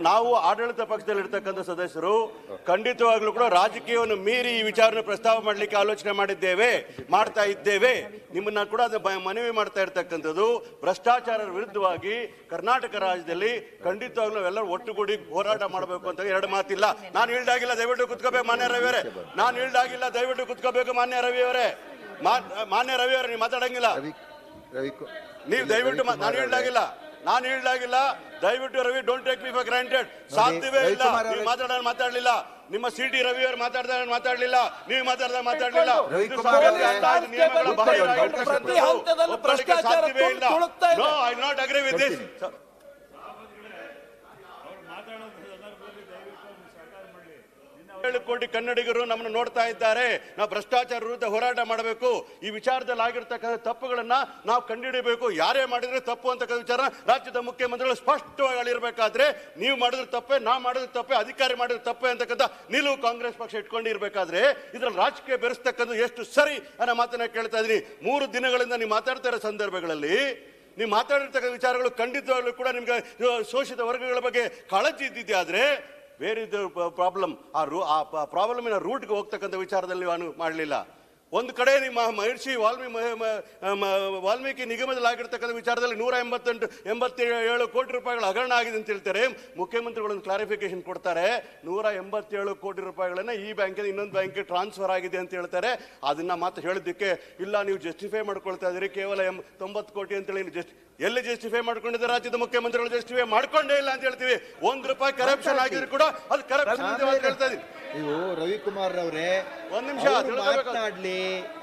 ನಾವು ಆಡಳಿತ ಪಕ್ಷದಲ್ಲಿರ್ತಕ್ಕಂಥ ಸದಸ್ಯರು ಖಂಡಿತವಾಗ್ಲೂ ಕೂಡ ರಾಜಕೀಯವನ್ನು ಮೀರಿ ಈ ವಿಚಾರನ ಪ್ರಸ್ತಾವ ಮಾಡಲಿಕ್ಕೆ ಆಲೋಚನೆ ಮಾಡ್ತಾ ಇದ್ದೇವೆ. ನಿಮ್ಮನ್ನ ಕೂಡ ಮನವಿ ಮಾಡ್ತಾ ಇರ್ತಕ್ಕಂಥದ್ದು ಭ್ರಷ್ಟಾಚಾರದ ವಿರುದ್ಧವಾಗಿ ಕರ್ನಾಟಕ ರಾಜ್ಯದಲ್ಲಿ ಖಂಡಿತವಾಗ್ಲೂ ಎಲ್ಲರೂ ಒಟ್ಟುಗೂಡಿ ಹೋರಾಟ ಮಾಡಬೇಕು ಅಂತ ಎರಡು ಮಾತಿಲ್ಲ. ನಾನು ಹೇಳ್ದಾಗಿಲ್ಲ, ದಯವಿಟ್ಟು ಕುತ್ಕೋಬೇಕು ಮಾನ್ಯ ರವಿಯವರೇ. ನಾನು ಹೇಳ್ದಾಗಿಲ್ಲ, ದಯವಿಟ್ಟು ಕುತ್ಕೋಬೇಕು ಮಾನ್ಯ ರವಿಯವರೇ. ಮಾನ್ಯ ರವಿಯವರೇ, ನೀವು ಮಾತಾಡಂಗಿಲ್ಲ. ನೀವು ದಯವಿಟ್ಟು ನಾನು ಹೇಳ್ದಾಗಿಲ್ಲ ದಯವಿಟ್ಟು Ravi, don't take me for granted. ಸಾಧ್ಯವೇ ಇಲ್ಲ. ನೀವು ಮಾತಾಡಲಿಲ್ಲ. ನಿಮ್ಮ ಸಿಟಿ ರವಿಯವರು ಮಾತಾಡಲಿಲ್ಲ. ನೀವು ಮಾತಾಡಲಿಲ್ಲ. ಸಾಧ್ಯವೇ ಇಲ್ಲ. No, I not agree with this. ಕೋಟಿ ಕನ್ನಡಿಗರು ನಮ್ಮನ್ನು ನೋಡ್ತಾ ಇದ್ದಾರೆ. ನಾವು ಭ್ರಷ್ಟಾಚಾರ ವಿರುದ್ಧ ಹೋರಾಟ ಮಾಡಬೇಕು. ಈ ವಿಚಾರದಲ್ಲಿ ಆಗಿರ್ತಕ್ಕಂಥ ತಪ್ಪುಗಳನ್ನ ನಾವು ಕಂಡುಹಿಡಿಯಬೇಕು. ಯಾರೇ ಮಾಡಿದ್ರೆ ತಪ್ಪು ಅಂತಕ್ಕಂಥ ವಿಚಾರ ರಾಜ್ಯದ ಮುಖ್ಯಮಂತ್ರಿಗಳು ಸ್ಪಷ್ಟವಾಗಿ ಹೇಳಿರ್ಬೇಕಾದ್ರೆ, ನೀವು ಮಾಡಿದ್ರೆ ತಪ್ಪೆ, ನಾ ಮಾಡಿದ್ರೆ ತಪ್ಪೆ, ಅಧಿಕಾರಿ ಮಾಡಿದ್ರೆ ತಪ್ಪೆ ಅಂತಕ್ಕಂಥ ನಿಲುವು ಕಾಂಗ್ರೆಸ್ ಪಕ್ಷ ಇಟ್ಕೊಂಡಿರ್ಬೇಕಾದ್ರೆ ಇದ್ರಲ್ಲಿ ರಾಜಕೀಯ ಬೆರೆಸ್ತಕ್ಕಂಥ ಎಷ್ಟು ಸರಿ ಅನ್ನೋ ಮಾತನ್ನ ಕೇಳ್ತಾ ಇದೀನಿ. 3 ದಿನಗಳಿಂದ ನೀವು ಮಾತಾಡ್ತಾ ಇರೋ ಸಂದರ್ಭಗಳಲ್ಲಿ ನೀವು ಮಾತಾಡಿರ್ತಕ್ಕಂಥ ವಿಚಾರಗಳು ಖಂಡಿತವಾಗ್ಲೂ ಕೂಡ ನಿಮ್ಗೆ ಶೋಷಿತ ವರ್ಗಗಳ ಬಗ್ಗೆ ಕಾಳಜಿ ಇದ್ದಿದ್ದೆ. ಆದ್ರೆ ಬೇರೆ ಪ್ರಾಬ್ಲಮ್, ಆ ಪ್ರಾಬ್ಲಮಿನ ರೂಟ್ಗೆ ಹೋಗ್ತಕ್ಕಂಥ ವಿಚಾರದಲ್ಲಿ ನಾನು ಮಾಡಲಿಲ್ಲ. ಒಂದು ಕಡೆ ನಿಮ್ಮ ಮಹರ್ಷಿ ವಾಲ್ಮೀಕಿ ನಿಗಮದಲ್ಲಿ ಆಗಿರ್ತಕ್ಕಂಥ ವಿಚಾರದಲ್ಲಿ 187 ಕೋಟಿ ರೂಪಾಯಿಗಳ ಹಗರಣ ಆಗಿದೆ ಅಂತ ಹೇಳ್ತಾರೆ. ಮುಖ್ಯಮಂತ್ರಿಗಳೊಂದು ಕ್ಲಾರಿಫಿಕೇಶನ್ ಕೊಡ್ತಾರೆ. 187 ಕೋಟಿ ರೂಪಾಯಿಗಳನ್ನ ಈ ಬ್ಯಾಂಕಿಂದ ಇನ್ನೊಂದು ಬ್ಯಾಂಕ್ಗೆ ಟ್ರಾನ್ಸ್ಫರ್ ಆಗಿದೆ ಅಂತ ಹೇಳ್ತಾರೆ. ಅದನ್ನ ಮಾತ್ರ ಹೇಳಿದ್ದಕ್ಕೆ ಇಲ್ಲ, ನೀವು ಜಸ್ಟಿಫೈ ಮಾಡ್ಕೊಳ್ತಾ ಇದ್ದೀರಿ, ಕೇವಲ 90 ಕೋಟಿ ಅಂತೇಳಿ ಎಲ್ಲಿ ಜಸ್ಟಿಫೈ ಮಾಡ್ಕೊಂಡಿದ್ದಾರೆ ರಾಜ್ಯದ ಮುಖ್ಯಮಂತ್ರಿಗಳು? ಜಸ್ಟಿಫೈ ಮಾಡ್ಕೊಂಡೇ ಇಲ್ಲ ಅಂತ ಹೇಳ್ತೀವಿ. ₹1 ಕರಪ್ಷನ್ ಆಗಿದ್ರು ಕೂಡ ಅದು ಕರಪ್ಷನ್ ಅಂತ ಹೇಳ್ತಾ ಇದೀನಿ. ನೀವು ರವಿಕುಮಾರ್ ಅವರೇ, ಒಂದ್ ನಿಮಿಷ ಮಾತನಾಡ್ಲಿ,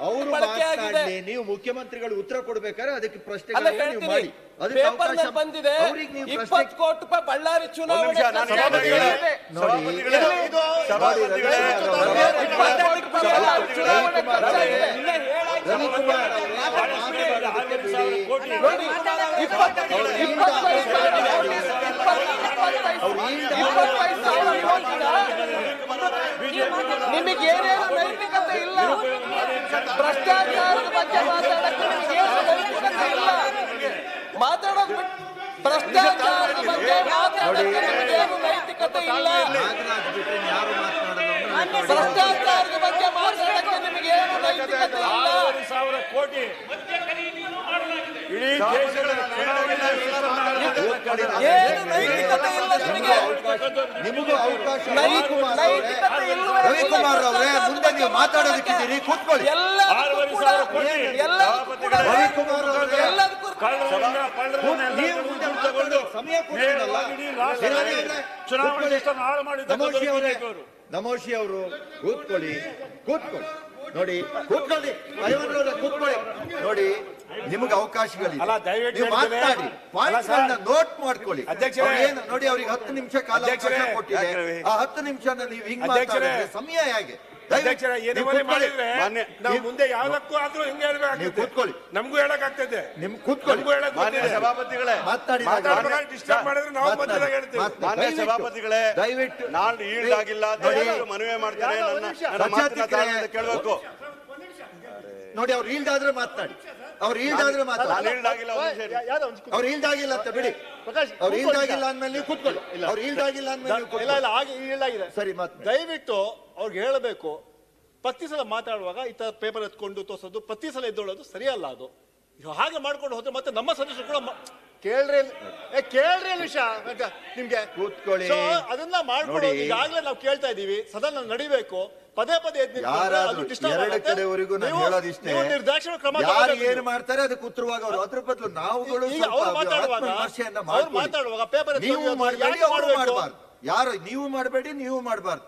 ಅವರು ಮಾತನಾಡ್ಲಿ. ನೀವು ಮುಖ್ಯಮಂತ್ರಿಗಳು ಉತ್ತರ ಕೊಡ್ಬೇಕಾದ್ರೆ ಅದಕ್ಕೆ ಪ್ರಶ್ನೆ ಮಾಡಿ. ಬಂದಿದೆ 20 ಕೋಟಿ ರೂಪಾಯಿ ಬಳ್ಳಾರಿ ಚುನಾವಣೆ. ನಿಮಗೆ ಏನೇನು ನೈತಿಕತೆ ಇಲ್ಲ. ಭ್ರಷ್ಟಾಚಾರದ ಬಗ್ಗೆ ಮಾತಾಡಕ್ಕೆ ನೈತಿಕತೆ ಇಲ್ಲ. ಮಾತಾಡೋದು ಭ್ರಷ್ಟಾಚಾರದ ಬಗ್ಗೆ ಮಾತಾಡಕ್ಕೆ ನಿಮಗೇನು ನೈತಿಕತೆ ಇಲ್ಲ. ಭ್ರಷ್ಟಾಚಾರದ ಬಗ್ಗೆ ಮಾತಾಡಕ್ಕೆ ನಿಮಗೇನು ನೈತಿಕತೆ ಇಲ್ಲ. 6,000 ಕೋಟಿ ಇಡೀ ದೇಶದ ಏನು ನೈತಿಕತೆ ಇಲ್ಲ ನಿಮಗೆ. ನಿಮಗೂ ಅವಕಾಶ. ರವಿಕುಮಾರ್ ಅವರೇ, ಮುಂದೆ ನೀವು ಮಾತಾಡೋದಕ್ಕಿದ್ದೀರಿ, ಕೂತ್ಕೊಳ್ಳಿ. ರವಿಕುಮಾರ್ ಅವರೇ, ನಮೋಶಿ ಅವರು ಕೂತ್ಕೊಳ್ಳಿ. ನೋಡಿ, ಕೂತ್ಕೊಳ್ಳಿ. ಕೂತ್ಕೊಳ್ಳಿ. ನೋಡಿ, ನಿಮಗೆ ಅವಕಾಶಗಳಿದೆ, ನೀವು ಮಾತಾಡಿ. ಪಾಯಿಂಟ್ಗಳನ್ನ ನೋಟ್ ಮಾಡ್ಕೊಳ್ಳಿ. ನೋಡಿ, ಅವ್ರಿಗೆ 10 ನಿಮಿಷ ಕಾಲ ಕೊಟ್ಟಿದೆ. ಆ 10 ನಿಮಿಷನ ನೀವು ಹಿಂಗ್ ಮಾತಾಡಿದ್ರೆ ಸಮಯ ಹೇಗೆ? ಮುಂದೆ ಯಾವ್ದಕ್ಕೂ ಆದ್ರೂ ಹಿಂಗೆ ಹೇಳ್ಬೇಕು. ಕೂತ್ಕೊಳ್ಳಿ. ನಮಗೂ ಹೇಳಕ್ ಆಗ್ತದೆ. ನಿಮ್ ಕೂತ್ಕೊಳ್ಳಿ. ಸಭಾಪತಿಗಳೇ, ಡಿಸ್ಟರ್ಬ್ ಮಾಡಿದ್ರೆ ನಾವು ಮಧ್ಯದಾಗ ಹೇಳ್ತೀವಿ. ಮಾನ್ಯ ಸಭಾಪತಿಗಳೇ, ದಯವಿಟ್ಟು ನಾನು ಈಲ್ಡ್ ಆಗಿಲ್ಲ, ಮನವಿ ಮಾಡ್ತಾರೆ. ಕೇಳಬೇಕು. ನೋಡಿ, ಅವ್ರು ಈಲ್ಡ್ ಆದ್ರೆ ಮಾತನಾಡಿ. ಅವ್ರು ಈಲ್ಡ್ ಆದ್ರೆ ಮಾತಾಡಿ. ಅವ್ರು ಈಲ್ಡ್ ಆಗಿಲ್ಲ ಅಂತ ಬಿಡಿ. ಅವ್ರು ಈಲ್ಡ್ ಆಗಿಲ್ಲ ಅಂದ್ಮೇಲೆ ನೀವು ಕೂತ್ಕೊಳ್ಳಿ. ಅವ್ರು ಈಲ್ಡ್ ಆಗಿಲ್ಲ ಅಂದ್ಮೇಲೆ ಸರಿ. ದಯವಿಟ್ಟು ಅವ್ರಿಗೆ ಹೇಳಬೇಕು, ಪ್ರತಿ ಸಲ ಮಾತಾಡುವಾಗ ಈ ತರ ಪೇಪರ್ ಎತ್ಕೊಂಡು ತೋರ್ಸೋದು, ಪ್ರತಿ ಸಲ ಎದ್ದೊಳ್ಳೋದು ಸರಿಯಲ್ಲ. ಅದು ಹಾಗೆ ಮಾಡ್ಕೊಂಡು ಹೋದ್ರೆ ಮತ್ತೆ ನಮ್ಮ ಸದಸ್ಯರು ಕೂಡ ಕೇಳ್ರಿ ವಿಷಯ ನಿಮ್ಗೆ ಕೂತ್ಕೊಳ್ಳಿ. ಅದನ್ನ ಮಾಡ್ಕೊಂಡು ಈಗಾಗಲೇ ನಾವು ಕೇಳ್ತಾ ಇದೀವಿ. ಸದನ ನಡಿಬೇಕು. ಪದೇ ಕಡೆವರೆಗೂ ನಾನು ಹೇಳೋದಿಷ್ಟೇ, ನಿರ್ದಾಕ್ಷಿಣ್ಯ ಕ್ರಮ ಏನು ಮಾಡ್ತಾರೆ ಅದಕ್ಕೆ ಉತ್ತರವಾಗಿ ಅವರು. ಅದ್ರ ಬದಲು ನಾವುಗಳು ಮಾತಾಡುವಾಗ ಪೇಪರ್ ನೀವು ಮಾಡಬೇಡಿ, ಅವರು ಮಾಡಬಾರ್ದು. ಯಾರು ನೀವು ಮಾಡಬೇಡಿ, ನೀವು ಮಾಡಬಾರ್ದು.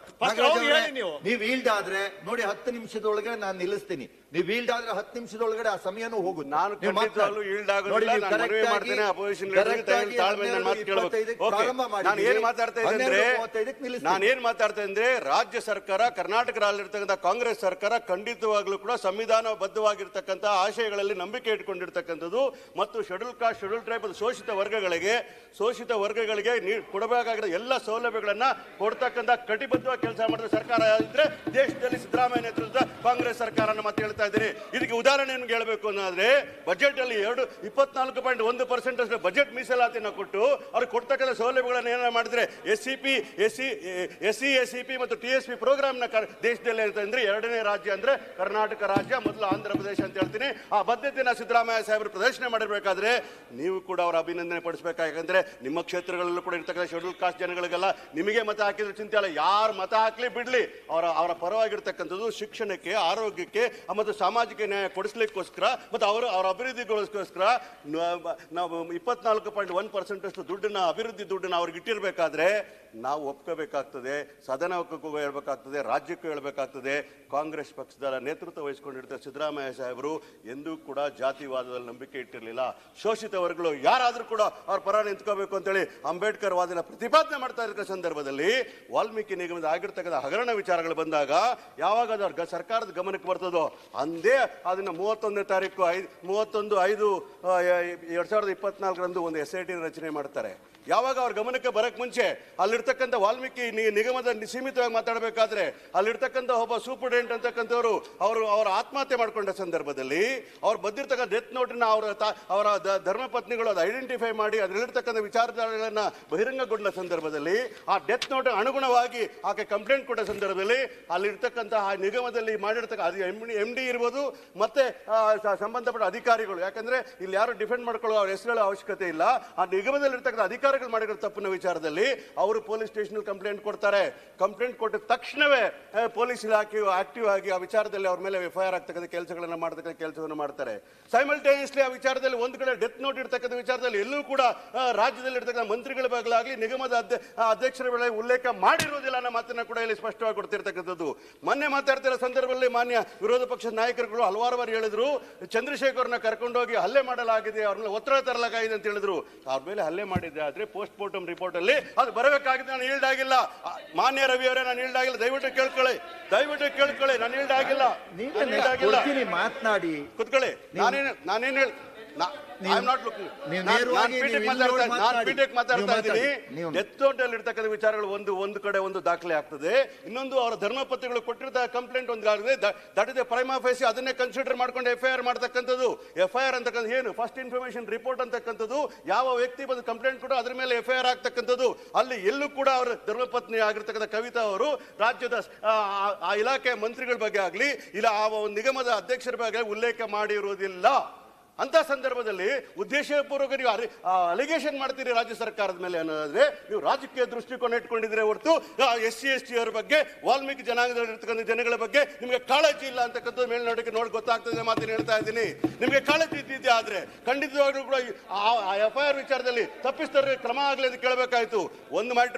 ನೀವು ಈಲ್ಡ್ ಆದ್ರೆ ನೋಡಿ 10 ನಿಮಿಷದೊಳಗೆ ನಾನು ನಿಲ್ಲಿಸ್ತೀನಿ. ನೀವು ಈಲ್ಡ್ ಆದ್ರೆ 10 ನಿಮಿಷದೊಳಗಡೆ ಆ ಸಮಯನೂ ಹೋಗುದು. ನಾನು ಏನ್ ಮಾತಾಡ್ತಾ ಇದ್ರೆ ರಾಜ್ಯ ಸರ್ಕಾರ, ಕರ್ನಾಟಕದಲ್ಲಿರ್ತಕ್ಕಂಥ ಕಾಂಗ್ರೆಸ್ ಸರ್ಕಾರ ಖಂಡಿತವಾಗ್ಲೂ ಕೂಡ ಸಂವಿಧಾನಬದ್ಧವಾಗಿರ್ತಕ್ಕಂಥ ಆಶಯಗಳಲ್ಲಿ ನಂಬಿಕೆ ಇಟ್ಕೊಂಡಿರ್ತಕ್ಕಂಥದ್ದು ಮತ್ತು ಶೆಡ್ಯೂಲ್ ಕಾಸ್ಟ್, ಶೆಡ್ಯೂಲ್ ಟ್ರೈಬ್ ಶೋಷಿತ ವರ್ಗಗಳಿಗೆ ಕೊಡಬೇಕಾಗಿರೋ ಎಲ್ಲ ಸೌಲಭ್ಯ ಸೌಲಭ್ಯಗಳನ್ನ ಕೊಡ್ತಕ್ಕಂಥ ಕಟಿಬದ್ಧವಾಗಿ ಕೆಲಸ ಮಾಡಿದ ಸರ್ಕಾರ ಇದ್ರೆ ದೇಶದಲ್ಲಿ ಸಿದ್ದರಾಮಯ್ಯ ನೇತೃತ್ವದ ಕಾಂಗ್ರೆಸ್ ಸರ್ಕಾರನ ಮತ್ತೆ ಹೇಳ್ತಾ ಇದ್ದೀನಿ. ಇದಕ್ಕೆ ಉದಾಹರಣೆ ನಿಮ್ಗೆ ಹೇಳ್ಬೇಕು ಅನ್ನೋದ್ರೆ ಬಜೆಟ್ ಅಲ್ಲಿ 24.1% ಅಷ್ಟು ಬಜೆಟ್ ಮೀಸಲಾತಿನ ಕೊಟ್ಟು ಅವ್ರಿಗೆ ಕೊಡ್ತಕ್ಕಂಥ ಸೌಲಭ್ಯಗಳನ್ನ ಏನ ಮಾಡಿದ್ರೆ SC/ST ಮತ್ತು TSP ಪ್ರೋಗ್ರಾಮ್ ನ ದೇಶದಲ್ಲಿ ಅಂತಂದ್ರೆ ಎರಡನೇ ರಾಜ್ಯ ಅಂದ್ರೆ ಕರ್ನಾಟಕ ರಾಜ್ಯ, ಮೊದಲು ಆಂಧ್ರ ಪ್ರದೇಶ ಅಂತ ಹೇಳ್ತೀನಿ. ಆ ಬದ್ಧತೆನ ಸಿದ್ದರಾಮಯ್ಯ ಸಾಹೇಬರು ಪ್ರದರ್ಶನ ಮಾಡಿರ್ಬೇಕಾದ್ರೆ ನೀವು ಕೂಡ ಅವರ ಅಭಿನಂದನೆ ಪಡಿಸಬೇಕು. ಯಾಕಂದ್ರೆ ನಿಮ್ಮ ಕ್ಷೇತ್ರಗಳಲ್ಲೂ ಕೂಡ ಇರ್ತಕ್ಕಂಥ ಶೆಡ್ಯೂಲ್ ಕಾಸ್ಟ್ ಜನಗಳಿಗೆಲ್ಲ ನಿಮಗೆ ಮತ ಹಾಕಿದ್ರೆ ಚಿಂತೆ ಅಲ್ಲ, ಯಾರು ಮತ ಹಾಕ್ಲಿ ಬಿಡ್ಲಿ ಅವರ ಪರವಾಗಿರ್ತಕ್ಕಂಥದ್ದು ಶಿಕ್ಷಣಕ್ಕೆ, ಆರೋಗ್ಯಕ್ಕೆ ಮತ್ತು ಸಾಮಾಜಿಕ ನ್ಯಾಯ ಕೊಡಿಸ್ಲಿಕ್ಕೋಸ್ಕರ ಮತ್ತು ಅವರ ಅಭಿವೃದ್ಧಿಗೋಸ್ಕರ ನಾವು 24.1% ಅಷ್ಟು ದುಡ್ಡನ್ನ, ಅಭಿವೃದ್ಧಿ ದುಡ್ಡನ್ನ ಅವ್ರಿಗೆ ಇಟ್ಟಿರ್ಬೇಕಾದ್ರೆ ನಾವು ಒಪ್ಕೋಬೇಕಾಗ್ತದೆ, ಸದನಕ್ಕೂ ಹೇಳ್ಬೇಕಾಗ್ತದೆ, ರಾಜ್ಯಕ್ಕೂ ಹೇಳ್ಬೇಕಾಗ್ತದೆ. ಕಾಂಗ್ರೆಸ್ ಪಕ್ಷದ ನೇತೃತ್ವ ವಹಿಸಿಕೊಂಡಿರ್ತಾರೆ ಸಿದ್ದರಾಮಯ್ಯ ಸಾಹೇಬರು ಎಂದೂ ಕೂಡ ಜಾತಿವಾದದಲ್ಲಿ ನಂಬಿಕೆ ಇಟ್ಟಿರಲಿಲ್ಲ. ಶೋಷಿತ ವರ್ಗಗಳು ಯಾರಾದ್ರೂ ಕೂಡ ಅವ್ರ ಪರ ನಿಂತ್ಕೋಬೇಕು ಅಂತೇಳಿ ಅಂಬೇಡ್ಕರ್ ವಾದನ ಪ್ರತಿಪಾದನೆ ಮಾಡ್ತಾ ಇರೋ ಸಂದರ್ಭದಲ್ಲಿ ವಾಲ್ಮೀಕಿ ನಿಗಮದ ಆಗಿರ್ತಕ್ಕಂಥ ಹಗರಣ ವಿಚಾರಗಳು ಬಂದಾಗ ಯಾವಾಗ ಅದು ಸರ್ಕಾರದ ಗಮನಕ್ಕೆ ಬರ್ತದೋ ಅಂದೇ ಅದನ್ನ 31/5/2024 ಒಂದು SIT ರಚನೆ ಮಾಡ್ತಾರೆ. ಯಾವಾಗ ಅವ್ರ ಗಮನಕ್ಕೆ ಬರಕ್ ಮುಂಚೆ ಅಲ್ಲಿರ್ತಕ್ಕಂಥ ವಾಲ್ಮೀಕಿ ನಿಗಮದ ಸೀಮಿತವಾಗಿ ಮಾತಾಡಬೇಕಾದ್ರೆ ಅಲ್ಲಿರ್ತಕ್ಕಂಥ ಒಬ್ಬ ಸೂಪರ್ಡೆಂಟ್ ಅಂತಕ್ಕಂಥವ್ರು ಅವರ ಆತ್ಮಹತ್ಯೆ ಮಾಡ್ಕೊಂಡ ಸಂದರ್ಭದಲ್ಲಿ ಅವ್ರು ಬಂದಿರ್ತಕ್ಕಂಥ ಡೆತ್ ನೋಟನ್ನ ಅವರ ಧರ್ಮಪತ್ನಿಗಳು ಅದು ಐಡೆಂಟಿಫೈ ಮಾಡಿ ಅದರಲ್ಲಿರ್ತಕ್ಕಂಥ ವಿಚಾರಧಾರೆಗಳನ್ನ ಬಹಿರಂಗಗೊಂಡ ಸಂದರ್ಭದಲ್ಲಿ ಆ ಡೆತ್ ನೋಟ್ ಅನುಗುಣವಾಗಿ ಆಕೆ ಕಂಪ್ಲೇಂಟ್ ಕೊಟ್ಟ ಸಂದರ್ಭದಲ್ಲಿ ಅಲ್ಲಿರ್ತಕ್ಕಂಥ ಆ ನಿಗಮದಲ್ಲಿ ಮಾಡಿರ್ತಕ್ಕ ಅದು MD ಇರ್ಬೋದು ಮತ್ತೆ ಸಂಬಂಧಪಟ್ಟ ಅಧಿಕಾರಿಗಳು, ಯಾಕಂದ್ರೆ ಇಲ್ಲಿ ಯಾರು ಡಿಫೆಂಡ್ ಮಾಡ್ಕೊಳ್ಳೋ ಅವ್ರ ಹೆಸರುಗಳ ಅವಶ್ಯಕತೆ ಇಲ್ಲ. ಆ ನಿಗಮದಲ್ಲಿ ಇರ್ತಕ್ಕಂಥ ಅಧಿಕಾರಿಗಳು ಮಾಡಿರೋ ತಪ್ಪಿನ ವಿಚಾರದಲ್ಲಿ ಅವರು ಪೊಲೀಸ್ ಸ್ಟೇಷನ್ ಕಂಪ್ಲೇಂಟ್ ಕೊಡ್ತಾರೆ. ಕಂಪ್ಲೇಂಟ್ ಕೊಟ್ಟ ತಕ್ಷಣವೇ ಪೊಲೀಸ್ ಇಲಾಖೆಯು ಆಕ್ಟಿವ್ ಆಗಿ ಆ ವಿಚಾರದಲ್ಲಿ ಅವ್ರ ಮೇಲೆ FIR ಆಗ್ತಕ್ಕಂಥ ಕೆಲಸಗಳನ್ನ ಮಾಡತಕ್ಕಂಥ ಕೆಲಸವನ್ನು ಮಾಡ್ತಾರೆ. ಸೈಮಲ್ಟೇನಿಯಸ್ಲಿ ಆ ವಿಚಾರದಲ್ಲಿ ಒಂದು ಕಡೆ ಡೆತ್ ನೋಟ್ ಇರ್ತಕ್ಕಂಥ ವಿಚಾರದಲ್ಲಿ ಎಲ್ಲೂ ಕೂಡ ರಾಜ್ಯದಲ್ಲಿ ಇರ್ತಕ್ಕಂಥ ಮಂತ್ರಿಗಳ ಬದಲಾಗಲಿ ನಿಗಮದ ಅಧ್ಯಕ್ಷರ ವೇಳೆ ಉಲ್ಲೇಖ ಮಾಡಿರುವುದಿಲ್ಲ ಅನ್ನೋ ಮಾತನ್ನ ಕೂಡ ಇಲ್ಲಿ ಸ್ಪಷ್ಟವಾಗಿ ಕೊಡ್ತಿರ್ತಕ್ಕಂಥದ್ದು. ಮೊನ್ನೆ ಮಾತಾಡ್ತಿರೋ ಸಂದರ್ಭದಲ್ಲಿ ಮಾನ್ಯ ವಿರೋಧ ಪಕ್ಷದ ನಾಯಕರುಗಳು ಹಲವಾರು ಬಾರಿ ಹೇಳಿದ್ರು, ಚಂದ್ರಶೇಖರ್ನ ಕರ್ಕೊಂಡೋಗಿ ಹಲ್ಲೆ ಮಾಡಲಾಗಿದೆ, ಅವ್ರ ಮೇಲೆ ಒತ್ತಡ ತರಲಾಗಿದೆ ಅಂತ ಹೇಳಿದ್ರು. ಅವ್ರ ಮೇಲೆ ಹಲ್ಲೆ ಮಾಡಿದ್ರೆ ಆದ್ರೆ ಪೋಸ್ಟ್ ಮಾರ್ಟಮ್ ರಿಪೋರ್ಟ್ ಅಲ್ಲಿ ಅದು ಬರಬೇಕಾಗಿದೆ. ನಾನು ಈಲ್ಡ್ ಆಗಿಲ್ಲ ಮಾನ್ಯ ರವಿ ಅವರೇ, ನಾನು ಈಲ್ಡ್ ಆಗಿಲ್ಲ, ದಯವಿಟ್ಟು ಕೇಳ್ಕೊಳ್ಳಿ, ನಾನು ಈಲ್ಡ್ ಆಗಿಲ್ಲ, ಮಾತನಾಡಿ ಕುತ್ಕೊಳ್ಳಿ. ನಾನೇನ್ ಹೇಳಿ ಮಾತಾಡ್ತಾ ಇದ್ದೀನಿ. ಡೆತ್ ನೋಟಲ್ಲಿ ಇರ್ತಕ್ಕಂಥ ವಿಚಾರಗಳು ಒಂದು ಕಡೆ ಒಂದು ದಾಖಲೆ ಆಗ್ತದೆ, ಇನ್ನೊಂದು ಅವರ ಧರ್ಮಪತ್ನಿಗಳು ಕೊಟ್ಟಿರೋ ಕಂಪ್ಲೇಂಟ್ ಒಂದು ಆಗಿದೆ. ದಟ್ ಇಸ್ ಎ ಪ್ರೈಮಾ ಫೇಸಿ, ಅದನ್ನೇ ಕನ್ಸಿಡರ್ ಮಾಡ್ಕೊಂಡು FIR ಮಾಡ್ತಕ್ಕಂಥದ್ದು. FIR ಅಂತಕ್ಕಂಥ ಏನು ಫಸ್ಟ್ ಇನ್ಫಾರ್ಮೇಶನ್ ರಿಪೋರ್ಟ್ ಅಂತಕ್ಕಂಥದ್ದು, ಯಾವ ವ್ಯಕ್ತಿ ಬಂದು ಕಂಪ್ಲೇಂಟ್ ಕೊಟ್ಟು ಅದ್ರ ಮೇಲೆ FIR ಆಗ್ತಕ್ಕಂಥದ್ದು. ಅಲ್ಲಿ ಎಲ್ಲೂ ಕೂಡ ಅವರ ಧರ್ಮಪತ್ನಿ ಆಗಿರ್ತಕ್ಕಂಥ ಕವಿತಾ ಅವರು ರಾಜ್ಯದ ಆ ಇಲಾಖೆ ಮಂತ್ರಿಗಳ ಬಗ್ಗೆ ಆಗಲಿ ಇಲ್ಲ ಆ ನಿಗಮದ ಅಧ್ಯಕ್ಷರ ಬಗ್ಗೆ ಉಲ್ಲೇಖ ಮಾಡಿರುವುದಿಲ್ಲ. ಅಂತ ಸಂದರ್ಭದಲ್ಲಿ ಉದ್ದೇಶಪೂರ್ವಕ ನೀವು ಅಲಿಗೇಷನ್ ಮಾಡ್ತೀರಿ ರಾಜ್ಯ ಸರ್ಕಾರದ ಮೇಲೆ ಅನ್ನೋದಾದ್ರೆ ನೀವು ರಾಜಕೀಯ ದೃಷ್ಟಿಕೋನ ಇಟ್ಕೊಂಡಿದ್ರೆ ಹೊರತು SC/ST ಅವರ ಬಗ್ಗೆ, ವಾಲ್ಮೀಕಿ ಜನಾಂಗದಲ್ಲಿರ್ತಕ್ಕಂಥ ಜನಗಳ ಬಗ್ಗೆ ನಿಮಗೆ ಕಾಳಜಿ ಇಲ್ಲ ಅಂತಕ್ಕಂಥದ್ದು ಮೇಲ್ನೋಟಕ್ಕೆ ನೋಡಿ ಗೊತ್ತಾಗ್ತದೆ. ಮಾತನ್ನು ಹೇಳ್ತಾ ಇದ್ದೀನಿ. ನಿಮಗೆ ಕಾಳಜಿ ಇದ್ದಿದ್ದೆ ಆದ್ರೆ ಖಂಡಿತವಾಗ್ಲೂ ಕೂಡ FIR ವಿಚಾರದಲ್ಲಿ ತಪ್ಪಿಸ್ತರಿಗೆ ಕ್ರಮ ಆಗಲಿ ಅಂತ ಕೇಳಬೇಕಾಯ್ತು. ಒಂದು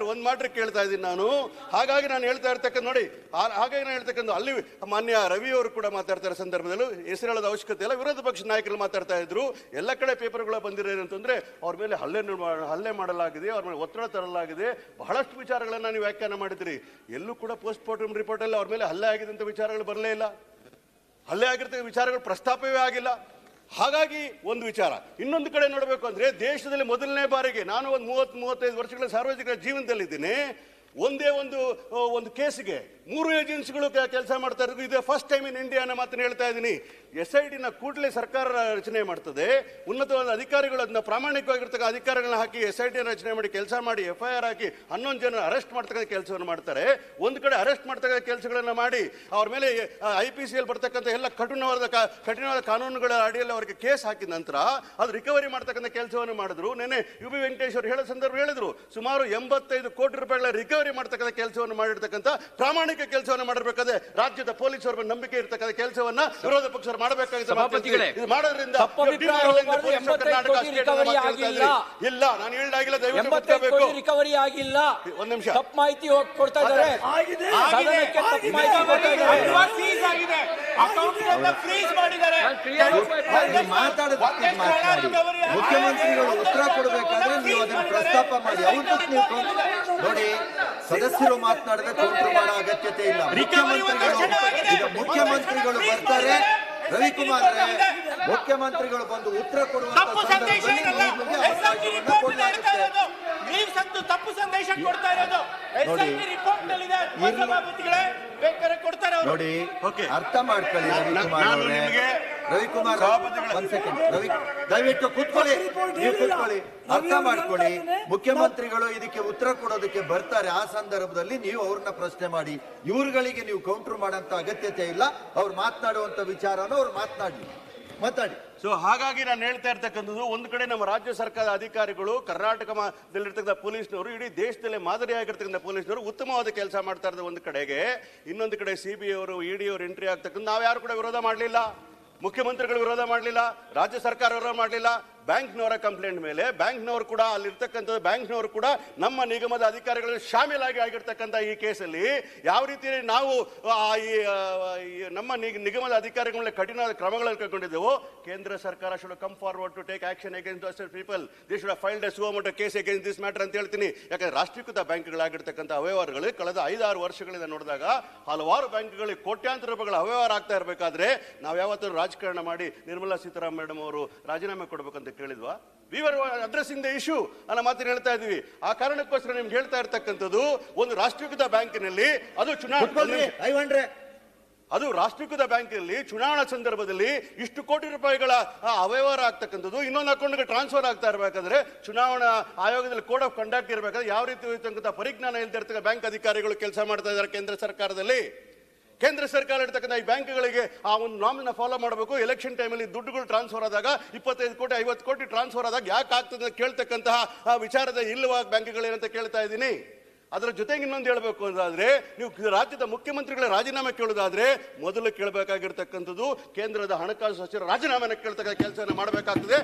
ಮ್ಯಾಟ್ರ್ ಕೇಳ್ತಾ ಇದ್ದೀನಿ ನಾನು. ಹಾಗಾಗಿ ನಾನು ಹೇಳ್ತಾ ಇರ್ತಕ್ಕಂಥ ನೋಡಿ, ಹಾಗಾಗಿ ನಾನು ಹೇಳ್ತಕ್ಕಂಥ ಅಲ್ಲಿ ಮಾನ್ಯ ರವಿ ಅವರು ಕೂಡ ಮಾತಾಡ್ತಾ ಸಂದರ್ಭದಲ್ಲೂ ಹೆಸರು ಹೇಳೋದ ಅವಶ್ಯಕತೆ ಇಲ್ಲ. ವಿರೋಧ ಪಕ್ಷ ನಾಯಕರು ಮಾತಾಡ್ತಾ ಇದ್ರು, ಎಲ್ಲ ಕಡೆ ಪೇಪರ್ಗಳು ಬಂದಿರೋದು ಅಂತಂದ್ರೆ ಅವ್ರ ಮೇಲೆ ಹಲ್ಲೆ ಮಾಡಲಾಗಿದೆ, ಅವ್ರ ಮೇಲೆ ಒತ್ತಡ ತರಲಾಗಿದೆ, ಬಹಳಷ್ಟು ವಿಚಾರಗಳನ್ನ ನೀವು ವ್ಯಾಖ್ಯಾನ ಮಾಡಿದ್ರಿ. ಎಲ್ಲೂ ಕೂಡ ಪೋಸ್ಟ್ ಮಾರ್ಟಮ್ ರಿಪೋರ್ಟ್ ಅಲ್ಲಿ ಅವ್ರ ಮೇಲೆ ಹಲ್ಲೆ ಆಗಿದೆ ಅಂತ ವಿಚಾರಗಳು ಬರಲೇ ಇಲ್ಲ, ಹಲ್ಲೆ ಆಗಿರ್ತಕ್ಕ ವಿಚಾರಗಳು ಪ್ರಸ್ತಾಪವೇ ಆಗಿಲ್ಲ. ಹಾಗಾಗಿ ಒಂದು ವಿಚಾರ. ಇನ್ನೊಂದು ಕಡೆ ನೋಡಬೇಕು ಅಂದ್ರೆ ದೇಶದಲ್ಲಿ ಮೊದಲನೇ ಬಾರಿಗೆ ನಾನು ಒಂದು 30-35 ವರ್ಷಗಳ ಸಾರ್ವಜನಿಕ ಜೀವನದಲ್ಲಿದ್ದೀನಿ, ಒಂದೇ ಒಂದು ಕೇಸಿಗೆ 3 ಏಜೆನ್ಸಿಗಳು ಕೆಲಸ ಮಾಡ್ತಾ ಇರೋದು ಇದೆ ಫಸ್ಟ್ ಟೈಮ್ ಇನ್ ಇಂಡಿಯಾ ಅನ್ನೋ ಮಾತನ್ನು ಹೇಳ್ತಾ ಇದ್ದೀನಿ. SIT ಕೂಡಲೇ ಸರ್ಕಾರ ರಚನೆ ಮಾಡ್ತದೆ, ಉನ್ನತವಾದ ಅಧಿಕಾರಿಗಳು ಅದನ್ನ ಪ್ರಾಮಾಣಿಕವಾಗಿರ್ತಕ್ಕ ಅಧಿಕಾರಿಗಳನ್ನ ಹಾಕಿ SIT ರಚನೆ ಮಾಡಿ ಕೆಲಸ ಮಾಡಿ FIR ಹಾಕಿ 11 ಜನ ಅರೆಸ್ಟ್ ಮಾಡ್ತಕ್ಕಂಥ ಕೆಲಸವನ್ನು ಮಾಡ್ತಾರೆ. ಒಂದು ಕಡೆ ಅರೆಸ್ಟ್ ಮಾಡ್ತಕ್ಕಂಥ ಕೆಲಸಗಳನ್ನ ಮಾಡಿ ಅವ್ರ ಮೇಲೆ IPCಯಲ್ಲಿ ಬರ್ತಕ್ಕಂಥ ಎಲ್ಲ ಕಠಿಣವಾದ ಕಾನೂನುಗಳ ಅಡಿಯಲ್ಲಿ ಅವರಿಗೆ ಕೇಸ್ ಹಾಕಿದ ನಂತರ ಅದು ರಿಕವರಿ ಮಾಡ್ತಕ್ಕಂಥ ಕೆಲಸವನ್ನು ಮಾಡಿದ್ರು. ನೆನೆ UB ವೆಂಕಟೇಶ್ ಅವರು ಹೇಳೋ ಸಂದರ್ಭ ಹೇಳಿದ್ರು, ಸುಮಾರು 85 ಕೋಟಿ ರೂಪಾಯಿಗಳ ರಿಕವರಿ ಮಾಡ್ತಕ್ಕಂಥ ಕೆಲಸವನ್ನು ಮಾಡಿರ್ತಕ್ಕಂಥ ಪ್ರಾಮಾಣಿಕ ಕೆಲಸವನ್ನು ಮಾಡಿರ್ಬೇಕಾದ್ರೆ ರಾಜ್ಯದ ಪೊಲೀಸರ ನಂಬಿಕೆ ಇರ್ತಕ್ಕಂಥ ಕೆಲಸವನ್ನ ವಿರೋಧ ಪಕ್ಷರು ಮಾಡಬೇಕಾಗಿದೆ. ಇದು ಮಾಡೋದ್ರಿಂದ ಇಲ್ಲ, ನಾನು ಈಲ್ಡ್ ಆಗಿಲ್ಲ, ದಯವಿಟ್ಟು ರಿಕವರಿ ಆಗಿಲ್ಲ. ಒಂದು ನಿಮಿಷ, ತಪ್ಪು ಮಾಹಿತಿ ಕೊಡ್ತಾ ಇದ್ದಾರೆ. ಮುಖ್ಯಮಂತ್ರಿಗಳು ಉತ್ತರ ಕೊಡಬೇಕಾದ್ರೆ ನೀವು ಅದನ್ನು ಪ್ರಸ್ತಾಪ ಮಾಡಿ ಔಟ್ಪುಟ್ ನೀವು ನೋಡಿ. ಸದಸ್ಯರು ಮಾತನಾಡಿದ್ರೆ ಕೌಂಟರ್ ಮಾಡೋ ಅಗತ್ಯತೆ ಇಲ್ಲ. ಮುಖ್ಯಮಂತ್ರಿಗಳು ಬರ್ತಾರೆ. ರವಿಕುಮಾರ್ ಮುಖ್ಯಮಂತ್ರಿಗಳು ಬಂದು ಉತ್ತರ ಕೊಡುವಂತ ತಪ್ಪು ಸಂದೇಶ ಸಂದರ್ಭದಲ್ಲಿ ಏನಲ್ಲ. ನಿಮಗೆ SIT ಅವಕಾಶವನ್ನ ರಿಪೋರ್ಟ್ ಕೊಡಲಾಗುತ್ತೆ. ಹೇಳ್ತಾ ಇರೋದು. ನೀವು ಸಂತು ತಪ್ಪು ಸಂದೇಶ ಕೊಡ್ತಾ ಇರೋದು. ನೋಡಿ. SIT ರಿಪೋರ್ಟ್ ನಲ್ಲಿದೆ ಸಭಾಪತಿಗಳೇ ಬೇಕಾದ್ರೆ ಕೊಡ್ತಾರೆ ಅವರು. ನೋಡಿ Okay. ಅರ್ಥ ಮಾಡ್ಕೊಳ್ಳಿ ರವಿಕುಮಾರ್ ನಾನು ಅವರೇ. ನಿಮಗೆ ರವಿಕುಮಾರ್ ಸಭಾಪತಿಗಳ- ಒಂದ್ ಸೆಕೆಂಡ್ ರವಿ ದಯವಿಟ್ಟು ಕೂತ್ಕೊಳ್ಳಿ, ನೀವು ಕೂತ್ಕೊಳ್ಳಿ, ಅರ್ಥ ಮಾಡ್ಕೊಳ್ಳಿ. ಮುಖ್ಯಮಂತ್ರಿಗಳು ಇದಕ್ಕೆ ಉತ್ತರ ಕೊಡೋದಕ್ಕೆ ಬರ್ತಾರೆ, ಆ ಸಂದರ್ಭದಲ್ಲಿ ನೀವು ಅವ್ರನ್ನ ಪ್ರಶ್ನೆ ಮಾಡಿ. ಇವ್ರುಗಳಿಗೆ ನೀವು ಕೌಂಟರ್ ಮಾಡಂತ ಅಗತ್ಯತೆ ಇಲ್ಲ. ಅವ್ರು ಮಾತನಾಡುವಂತ ವಿಚಾರನ ಅವ್ರು ಮಾತಾಡಿ. ಸೊ ಹಾಗಾಗಿ ನಾನು ಹೇಳ್ತಾ ಇರ್ತಕ್ಕಂಥದ್ದು, ಒಂದು ಕಡೆ ನಮ್ಮ ರಾಜ್ಯ ಸರ್ಕಾರದ ಅಧಿಕಾರಿಗಳು, ಕರ್ನಾಟಕದಲ್ಲಿರ್ತಕ್ಕಂಥ ಪೊಲೀಸ್ನವರು, ಇಡೀ ದೇಶದಲ್ಲೇ ಮಾದರಿಯಾಗಿರ್ತಕ್ಕಂಥ ಪೊಲೀಸ್ನವರು ಉತ್ತಮವಾದ ಕೆಲಸ ಮಾಡ್ತಾ ಇರೋದು ಒಂದು ಕಡೆಗೆ, ಇನ್ನೊಂದು ಕಡೆ CBI ಅವರು ED ಅವರು ಎಂಟ್ರಿ ಆಗ್ತಕ್ಕಂಥ ನಾವು ಯಾರು ಕೂಡ ವಿರೋಧ ಮಾಡಲಿಲ್ಲ. ಮುಖ್ಯಮಂತ್ರಿಗಳು ವಿರೋಧ ಮಾಡಲಿಲ್ಲ, ರಾಜ್ಯ ಸರ್ಕಾರ ವಿರೋಧ ಮಾಡಲಿಲ್ಲ. ಬ್ಯಾಂಕ್ನವರ ಕಂಪ್ಲೇಂಟ್ ಮೇಲೆ ಬ್ಯಾಂಕ್ನವರು ಕೂಡ ಅಲ್ಲಿರ್ತಕ್ಕಂಥದ್ದು, ಬ್ಯಾಂಕ್ನವರು ಕೂಡ ನಮ್ಮ ನಿಗಮದ ಅಧಿಕಾರಿಗಳು ಶಾಮೀಲಾಗಿ ಆಗಿರ್ತಕ್ಕಂಥ ಈ ಕೇಸಲ್ಲಿ ಯಾವ ರೀತಿ ನಾವು ನಮ್ಮ ನಿಗಮದ ಅಧಿಕಾರಿಗಳ ಮೇಲೆ ಕಠಿಣ ಕ್ರಮಗಳನ್ನು ಕೈಗೊಂಡಿದ್ದೆವು. ಕೇಂದ್ರ ಸರ್ಕಾರ should come forward to take action against those people. They should filed a suo motu case against this matter ಅಂತ ಹೇಳ್ತೀನಿ. ಯಾಕಂದ್ರೆ ರಾಷ್ಟ್ರೀಕೃತ ಬ್ಯಾಂಕ್ಗಳಾಗಿರ್ತಕ್ಕಂಥ ಅವ್ಯವಹಾರಗಳು ಕಳೆದ 5-6 ವರ್ಷಗಳಿಂದ ನೋಡಿದಾಗ ಹಲವಾರು ಬ್ಯಾಂಕ್ಗಳಿಗೆ ಕೋಟ್ಯಾಂತರ ರೂಪಾಯಿಗಳ ಅವ್ಯವಹಾರ ಆಗ್ತಾ ಇರಬೇಕಾದ್ರೆ ನಾವು ಯಾವತ್ತೂ ರಾಜಕಾರಣ ಮಾಡಿ ನಿರ್ಮಲಾ ಸೀತಾರಾಮನ್ ಮೇಡಮ್ ಅವರು ರಾಜೀನಾಮೆ ಕೊಡಬೇಕಂತ ಕೇಳಿದ್ವಾ? We were addressing the issue ಅನ್ನೋ ಮಾತನ್ನು ಹೇಳ್ತಾ ಇದೀವಿ. ಆ ಕಾರಣಕ್ಕೋಸ್ಕರ ನಿಮ್ಗೆ ಹೇಳ್ತಾ ಇರ್ತಕ್ಕಂಥದ್ದು, ಒಂದು ರಾಷ್ಟ್ರೀಕೃತ ಬ್ಯಾಂಕಿನಲ್ಲಿ ಅದು ರಾಷ್ಟ್ರೀಕೃತ ಬ್ಯಾಂಕಿನಲ್ಲಿ ಚುನಾವಣಾ ಸಂದರ್ಭದಲ್ಲಿ ಇಷ್ಟು ಕೋಟಿ ರೂಪಾಯಿಗಳ ಅವ್ಯವಹಾರ ಆಗ್ತಕ್ಕಂಥದ್ದು ಇನ್ನೊಂದು ಅಕೌಂಟ್ಗೆ ಟ್ರಾನ್ಸ್ಫರ್ ಆಗ್ತಾ ಇರಬೇಕಾದ್ರೆ ಚುನಾವಣಾ ಆಯೋಗದಲ್ಲಿ ಕೋಡ್ ಆಫ್ ಕಂಡಕ್ಟ್ ಇರಬೇಕಾದ್ರೆ ಯಾವ ರೀತಿ ಇರ್ತಕ್ಕಂಥ ಪರಿಜ್ಞಾನ ಇಲ್ದಿರ್ತಕ್ಕ ಬ್ಯಾಂಕ್ ಅಧಿಕಾರಿಗಳು ಕೆಲಸ ಮಾಡ್ತಾ ಇದ್ದಾರೆ ಕೇಂದ್ರ ಸರ್ಕಾರದಲ್ಲಿ. ಕೇಂದ್ರ ಸರ್ಕಾರ ಇರ್ತಕ್ಕಂಥ ಈ ಬ್ಯಾಂಕ್ಗಳಿಗೆ ಆ ಒಂದು ನಾಮಿನ ಫಾಲೋ ಮಾಡಬೇಕು. ಎಲೆಕ್ಷನ್ ಟೈಮಲ್ಲಿ ದುಡ್ಡುಗಳು ಟ್ರಾನ್ಸ್ಫರ್ ಆದಾಗ 25 ಕೋಟಿ 50 ಕೋಟಿ ಟ್ರಾನ್ಸ್ಫರ್ ಆದಾಗ ಯಾಕೆ ಆಗ್ತದೆ ಕೇಳ್ತಕ್ಕಂತಹ ವಿಚಾರದ ಇಲ್ಲವಾ ಬ್ಯಾಂಕ್ಗಳೇನಂತ ಕೇಳ್ತಾ ಇದ್ದೀನಿ. ಅದರ ಜೊತೆಗೆ ಇನ್ನೊಂದು ಹೇಳಬೇಕು ಅಂತಾದ್ರೆ, ನೀವು ರಾಜ್ಯದ ಮುಖ್ಯಮಂತ್ರಿಗಳ ರಾಜೀನಾಮೆ ಕೇಳೋದಾದ್ರೆ ಮೊದಲು ಕೇಳಬೇಕಾಗಿರ್ತಕ್ಕಂಥದ್ದು ಕೇಂದ್ರದ ಹಣಕಾಸು ಸಚಿವರ ರಾಜೀನಾಮೆನ ಕೇಳ್ತಕ್ಕ ಕೆಲಸ ಮಾಡಬೇಕಾಗ್ತದೆ.